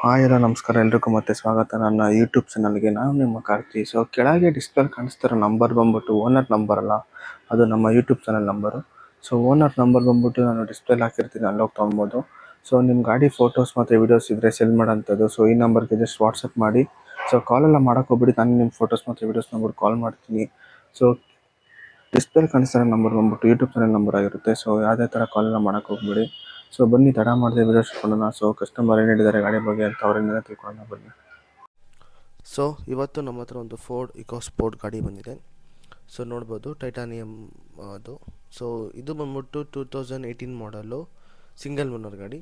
Hi ಎಲ್ಲ ನಮಸ್ಕಾರ ಎಲ್ರಿಗೂ ಮತ್ತೆ ಸ್ವಾಗತ ನನ್ನ ಯೂಟ್ಯೂಬ್ ಚಾನಲ್ಗೆ. ನಾನು ನಿಮ್ಮ ಕಾರ್ತಿ. ಕೆಳಗೆ ಡಿಸ್ಪ್ಲೇ ಕಾಣಿಸ್ತಿರೋ ನಂಬರ್ ಬಂದ್ಬಿಟ್ಟು ಓನರ್ ನಂಬರ್ ಅಲ್ಲ, ಅದು ನಮ್ಮ YouTube channel number. Owner number ಬಂದ್ಬಿಟ್ಟು ನಾನು ಡಿಸ್ಪ್ಲೇಲಿ ಹಾಕಿರ್ತೀನಿ, ಅಲ್ಲೋಗಿ ತೊಗೊಬೋದು. ನಿಮ್ಮ ಗಾಡಿ ಫೋಟೋಸ್ ಮತ್ತು ವಿಡಿಯೋಸ್ ಇದ್ದರೆ ಸೆಲ್ ಮಾಡೋಂಥದ್ದು. ಈ ನಂಬರ್ಗೆ ಜಸ್ಟ್ ವಾಟ್ಸಪ್ ಮಾಡಿ. ಕಾಲೆಲ್ಲ ಮಾಡೋಕೆ ಹೋಗ್ಬಿಡಿ, ನಾನು ನಿಮ್ಮ ಫೋಟೋಸ್ ಮತ್ತು ವಿಡಿಯೋಸ್ ನಂಬರ್ ಕಾಲ್ ಮಾಡ್ತೀನಿ. ಡಿಸ್ಪ್ಲೇ ಕಾಣಿಸ್ತಿರೋ ನಂಬರ್ ಬಂದ್ಬಿಟ್ಟು ಯೂಟ್ಯೂಬ್ ಚಾನಲ್ ನಂಬರ್ ಆಗಿರುತ್ತೆ. ಯಾವುದೇ ಥರ ಕಾಲೆಲ್ಲ ಮಾಡೋಕೆ ಹೋಗ್ಬಿಡಿ. ಬನ್ನಿ, ತಡ ಮಾಡದೆ ವಿಡಿಯೋ ಶುರುಮಾಡೋಣ. ಕಸ್ಟಮರ್ ಏನು ಹೇಳಿದ್ದಾರೆ ಗಾಡಿ ಬಗ್ಗೆ ಅಂತ ಅವರಿಂದ ತಿಳ್ಕೊಳ್ಳೋಣ ಬನ್ನಿ. ಇವತ್ತು ನಮ್ಮ ಹತ್ರ ಒಂದು ಫೋರ್ಡ್ ಇಕೋಸ್ಪೋರ್ಟ್ ಗಾಡಿ ಬಂದಿದೆ. ನೋಡ್ಬೋದು ಟೈಟಾನಿಯಮ್ ಅದು. ಇದು ಬಂದ್ಬಿಟ್ಟು 2018 ಮಾಡಲು ಸಿಂಗಲ್ ಓನರ್ ಗಾಡಿ.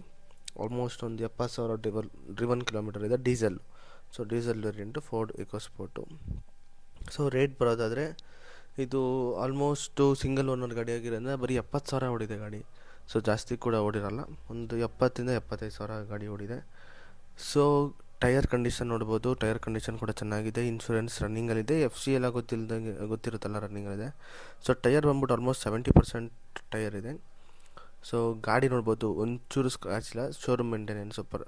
ಆಲ್ಮೋಸ್ಟ್ ಒಂದು 70,000 ಡ್ರಿವನ್ ಕಿಲೋಮೀಟರ್ ಇದೆ. Diesel variant Ford EcoSport. Rate ಬರೋದಾದರೆ ಇದು ಆಲ್ಮೋಸ್ಟು ಸಿಂಗಲ್ ಓನರ್ ಗಾಡಿ ಆಗಿರೋದ್ರಿಂದ ಬರೀ 70,000 ಓಡಿದೆ ಗಾಡಿ. ಜಾಸ್ತಿ ಕೂಡ ಓಡಿರಲ್ಲ, ಒಂದು 70,000 to 75,000 ಗಾಡಿ ಓಡಿದೆ. ಟೈರ್ ಕಂಡೀಷನ್ ನೋಡ್ಬೋದು, ಟೈರ್ ಕಂಡೀಷನ್ ಕೂಡ ಚೆನ್ನಾಗಿದೆ. ಇನ್ಶೂರೆನ್ಸ್ ರನ್ನಿಂಗಲ್ಲಿದೆ. FC ಎಲ್ಲ ಗೊತ್ತಿರುತ್ತಲ್ಲ, ರನ್ನಿಂಗಲ್ಲಿದೆ. ಟೈರ್ ಬಂದ್ಬಿಟ್ಟು ಆಲ್ಮೋಸ್ಟ್ 70% ಟೈರ್ ಇದೆ. ಗಾಡಿ ನೋಡ್ಬೋದು, ಒಂಚೂರು ಸ್ಕ್ರಾಚ್ ಇಲ್ಲ. Showroom maintenance super.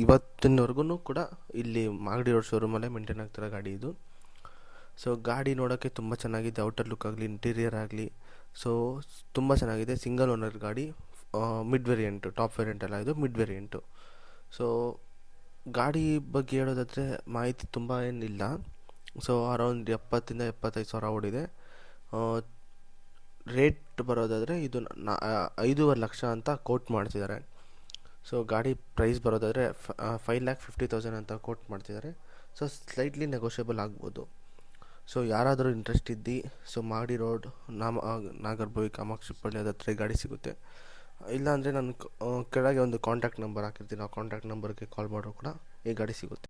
ಇವತ್ತಿನವರೆಗೂ ಕೂಡ ಇಲ್ಲಿ ಮಾಗಡಿ ರೋಡ್ ಶೋರೂಮಲ್ಲೇ ಮೇಂಟೈನ್ ಆಗ್ತಿರೋ ಗಾಡಿ ಇದು. ಗಾಡಿ ನೋಡೋಕ್ಕೆ ತುಂಬ ಚೆನ್ನಾಗಿದೆ. ಔಟರ್ ಲುಕ್ ಆಗಲಿ, ಇಂಟೀರಿಯರ್ ಆಗಲಿ ತುಂಬ ಚೆನ್ನಾಗಿದೆ. ಸಿಂಗಲ್ ಓನರ್ ಗಾಡಿ, ಮಿಡ್ ವೇರಿಯಂಟು. ಟಾಪ್ ವೇರಿಯಂಟ್ ಅಲ್ಲ, ಇದು ಮಿಡ್ ವೇರಿಯಂಟು. ಗಾಡಿ ಬಗ್ಗೆ ಹೇಳೋದಾದರೆ ಮಾಹಿತಿ ತುಂಬ ಏನಿಲ್ಲ. ಅರೌಂಡ್ 70,000 to 75,000 ಓಡಿದೆ. ರೇಟ್ ಬರೋದಾದರೆ ಇದು 5.5 ಲಕ್ಷ ಅಂತ ಕೋಟ್ ಮಾಡ್ತಿದ್ದಾರೆ. ಗಾಡಿ ಪ್ರೈಸ್ ಬರೋದಾದರೆ 5,50,000 ಅಂತ ಕೋಟ್ ಮಾಡ್ತಿದ್ದಾರೆ. ಸ್ಲೈಟ್ಲಿ ನೆಗೋಷಿಯಬಲ್ ಆಗ್ಬೋದು. ಯಾರಾದರೂ ಇಂಟ್ರೆಸ್ಟ್ ಇದ್ದು ಮಾಗಡಿ ರೋಡ್ ನಾಗರಬಾವಿ ಕಾಮಾಕ್ಷಿಪಳ್ಳಿ ಹತ್ರ ಗಾಡಿ ಸಿಗುತ್ತೆ. ಇಲ್ಲಾಂದರೆ ನಾನು ಕೆಳಗೆ ಒಂದು ಕಾಂಟ್ಯಾಕ್ಟ್ ನಂಬರ್ ಹಾಕಿರ್ತೀನಿ. ಆ ಕಾಂಟ್ಯಾಕ್ಟ್ ನಂಬರ್ಗೆ ಕಾಲ್ ಮಾಡೋ ಕೂಡ ಈ ಗಾಡಿ ಸಿಗುತ್ತೆ.